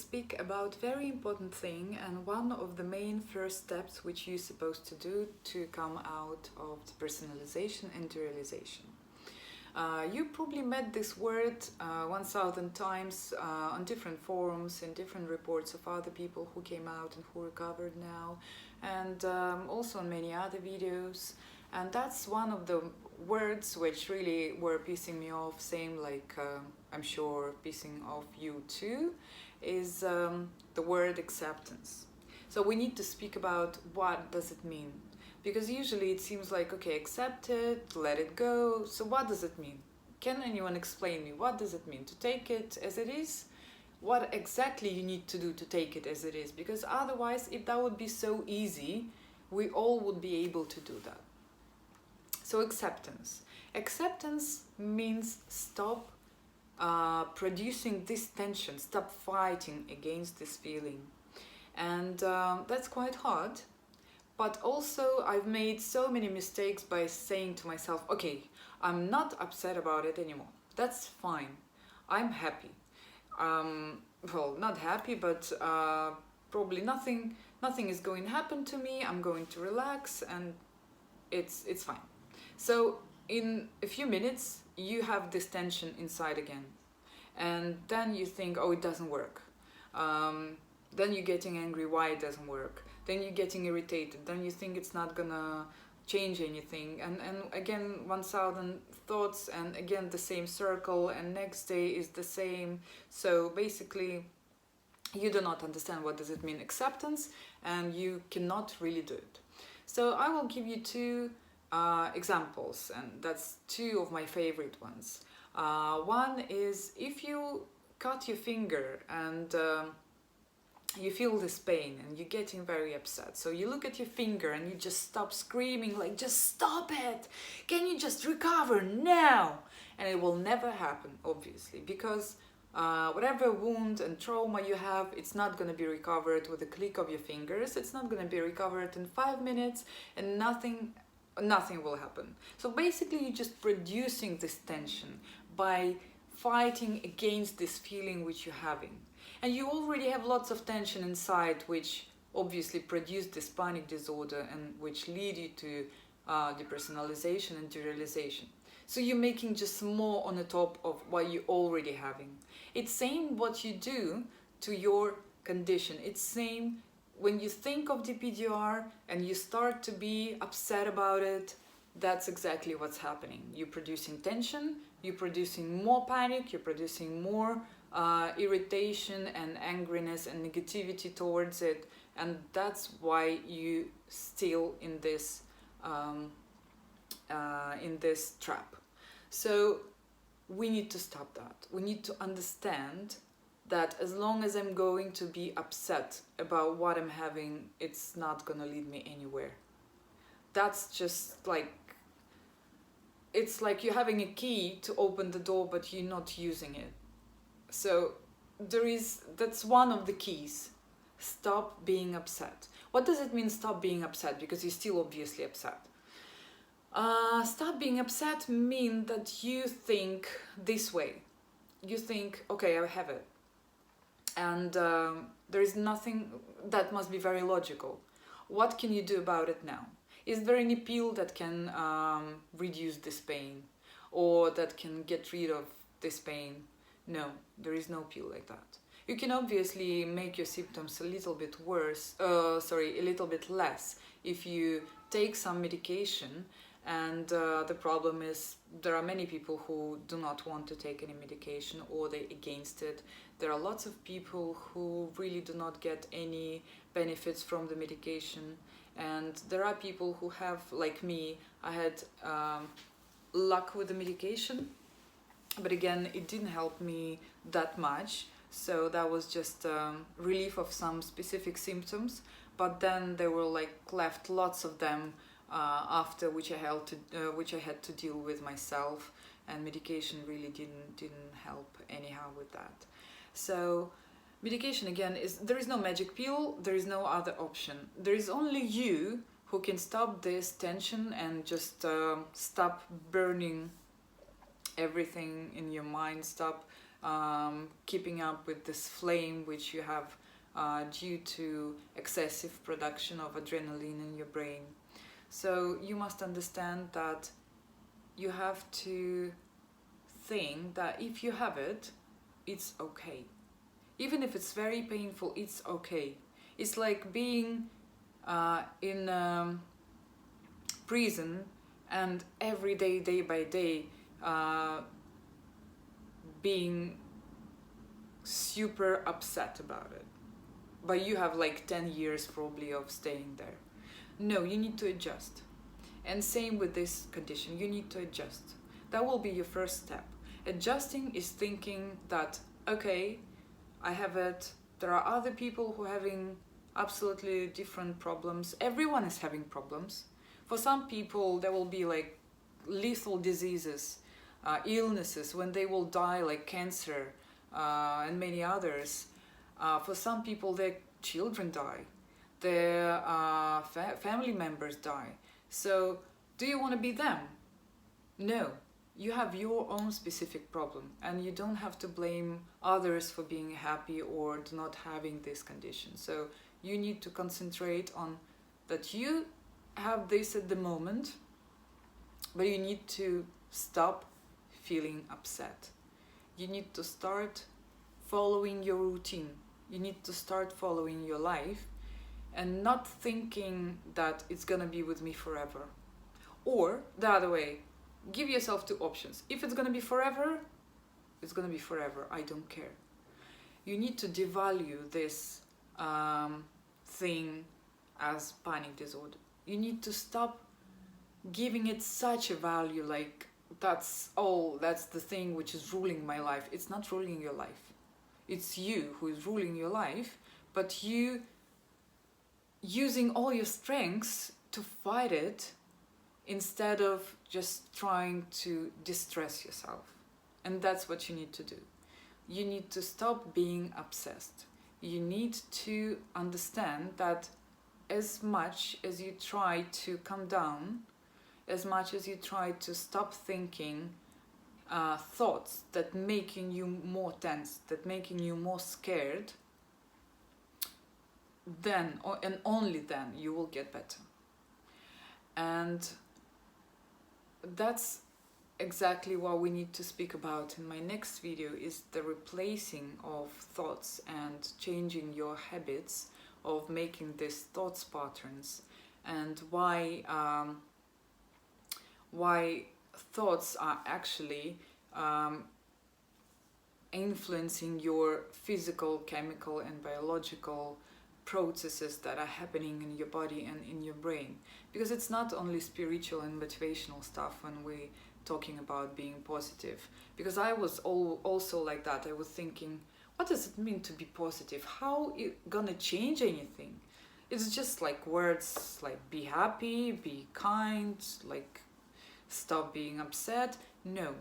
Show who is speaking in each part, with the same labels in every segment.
Speaker 1: speak about a very important thing and one of the main first steps which you're supposed to do to come out of depersonalization and derealization. You probably met this word 1,000 times on different forums, in different reports of other people who came out and who recovered now, and also in many other videos. And that's one of the words which really were pissing me off, same like I'm sure pissing off you too, is the word acceptance. So we need to speak about what does it mean. Because usually it seems like, okay, accept it, let it go. So what does it mean? Can anyone explain me? What does it mean? To take it as it is? What exactly you need to do to take it as it is? Because otherwise, if that would be so easy, we all would be able to do that. So acceptance. Acceptance means stop producing this tension, stop fighting against this feeling. And that's quite hard. But also I've made so many mistakes by saying to myself, okay, I'm not upset about it anymore. That's fine. I'm happy. Well, not happy, but probably nothing is going to happen to me. I'm going to relax and it's fine. So in a few minutes, you have this tension inside again. And then you think, oh, it doesn't work. Then you're getting angry why it doesn't work. Then you're getting irritated, then you think it's not gonna change anything, and again 1,000 thoughts, and again the same circle, and next day is the same. So basically you do not understand what does it mean acceptance, and you cannot really do it. So I will give you two examples, and that's two of my favorite ones. One is if you cut your finger and you feel this pain and you're getting very upset. So you look at your finger and you just stop screaming like, just stop it! Can you just recover now? And it will never happen, obviously, because whatever wound and trauma you have, it's not going to be recovered with a click of your fingers. It's not going to be recovered in 5 minutes, and nothing will happen. So basically you're just producing this tension by fighting against this feeling which you're having. And you already have lots of tension inside, which obviously produce this panic disorder and which lead you to depersonalization and derealization. So you're making just more on the top of what you're already having. It's same what you do to your condition. It's same when you think of DPDR and you start to be upset about it. That's exactly what's happening. You're producing tension, you're producing more panic, you're producing more irritation and angriness and negativity towards it, and that's why you still in this trap. So we need to stop that. We need to understand that as long as I'm going to be upset about what I'm having, it's not gonna lead me anywhere. That's just like, it's like you're having a key to open the door but you're not using it. So that's one of the keys. Stop being upset. What does it mean, stop being upset? Because you're still obviously upset. Stop being upset means that you think this way. You think, okay, I have it. And there is nothing, that must be very logical. What can you do about it now? Is there any pill that can reduce this pain? Or that can get rid of this pain? No, there is no pill like that. You can obviously make your symptoms a little bit a little bit less if you take some medication, and the problem is there are many people who do not want to take any medication or they're against it. There are lots of people who really do not get any benefits from the medication, and there are people who have, like me, I had luck with the medication. But again, it didn't help me that much, so that was just relief of some specific symptoms. But then there were like left lots of them after, which I had to deal with myself, and medication really didn't help anyhow with that. So medication again there is no magic pill, there is no other option. There is only you who can stop this tension and just stop burning everything in your mind, stop keeping up with this flame which you have due to excessive production of adrenaline in your brain. So you must understand that you have to think that if you have it, it's okay. Even if it's very painful, it's okay. It's like being in prison and every day, day by day, being super upset about it. But you have like 10 years probably of staying there. No, you need to adjust. And same with this condition, you need to adjust. That will be your first step. Adjusting is thinking that, okay, I have it, there are other people who are having absolutely different problems. Everyone is having problems. For some people, there will be like lethal diseases, illnesses, when they will die, like cancer and many others. For some people, their children die, their family members die. So, do you want to be them? No. You have your own specific problem, and you don't have to blame others for being happy or not having this condition. So you need to concentrate on that you have this at the moment, but you need to stop feeling upset. You need to start following your routine. You need to start following your life and not thinking that it's gonna be with me forever. Or the other way, give yourself two options. If it's gonna be forever, it's gonna be forever. I don't care. You need to devalue this thing as panic disorder. You need to stop giving it such a value, like that's the thing which is ruling my life. It's not ruling your life. It's you who is ruling your life, but you using all your strengths to fight it instead of just trying to distress yourself. And that's what you need to do. You need to stop being obsessed. You need to understand that as much as you try to calm down, as much as you try to stop thinking thoughts that making you more tense, that making you more scared, then and only then you will get better. And that's exactly what we need to speak about in my next video, is the replacing of thoughts and changing your habits of making these thoughts patterns, and why thoughts are actually influencing your physical, chemical and biological processes that are happening in your body and in your brain. Because it's not only spiritual and motivational stuff when we're talking about being positive. Because I was also like that. I was thinking, what does it mean to be positive? How it gonna change anything? It's just like words like be happy, be kind, like stop being upset. No,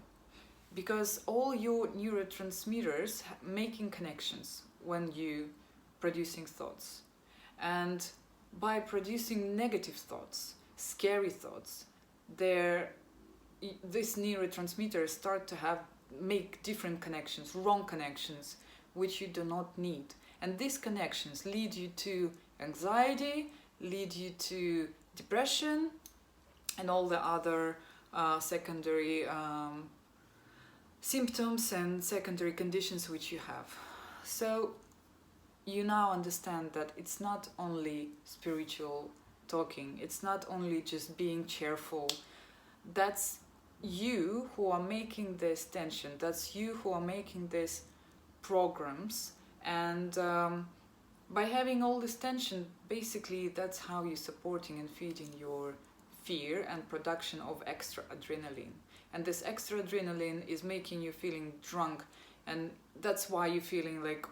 Speaker 1: because all your neurotransmitters making connections when you producing thoughts, and by producing negative thoughts, scary thoughts, these neurotransmitters start to make different connections, wrong connections, which you do not need. And these connections lead you to anxiety, lead you to depression, and all the other secondary symptoms and secondary conditions which you have. So you now understand that it's not only spiritual talking, it's not only just being cheerful. That's you who are making this tension, that's you who are making these programs, and by having all this tension, basically that's how you're supporting and feeding your fear and production of extra adrenaline. And this extra adrenaline is making you feeling drunk, and that's why you're feeling like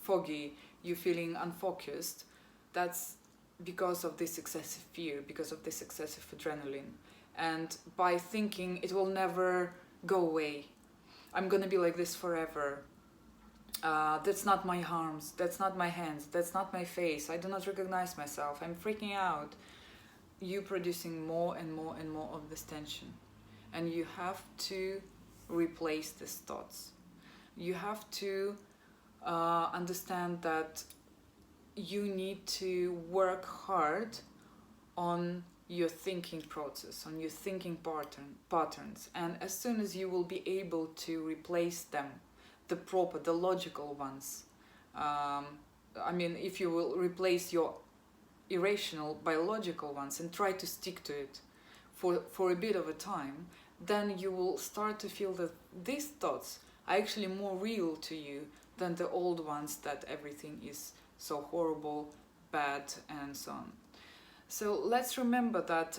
Speaker 1: foggy, you're feeling unfocused. That's because of this excessive fear, because of this excessive adrenaline. And by thinking it will never go away, I'm gonna be like this forever, that's not my arms, that's not my hands, that's not my face, I do not recognize myself, I'm freaking out, you producing more and more and more of this tension. And you have to replace these thoughts. you have to understand that you need to work hard on your thinking process, on your thinking patterns, and as soon as you will be able to replace them, the logical ones, if you will replace your irrational biological ones and try to stick to it for a bit of a time, then you will start to feel that these thoughts are actually more real to you than the old ones, that everything is so horrible, bad, and so on. So let's remember that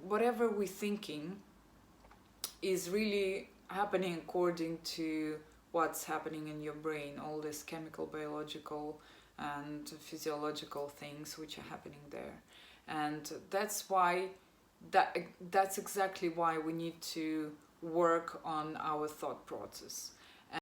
Speaker 1: whatever we're thinking is really happening according to what's happening in your brain, all these chemical, biological, and physiological things which are happening there. And that's exactly why we need to work on our thought process.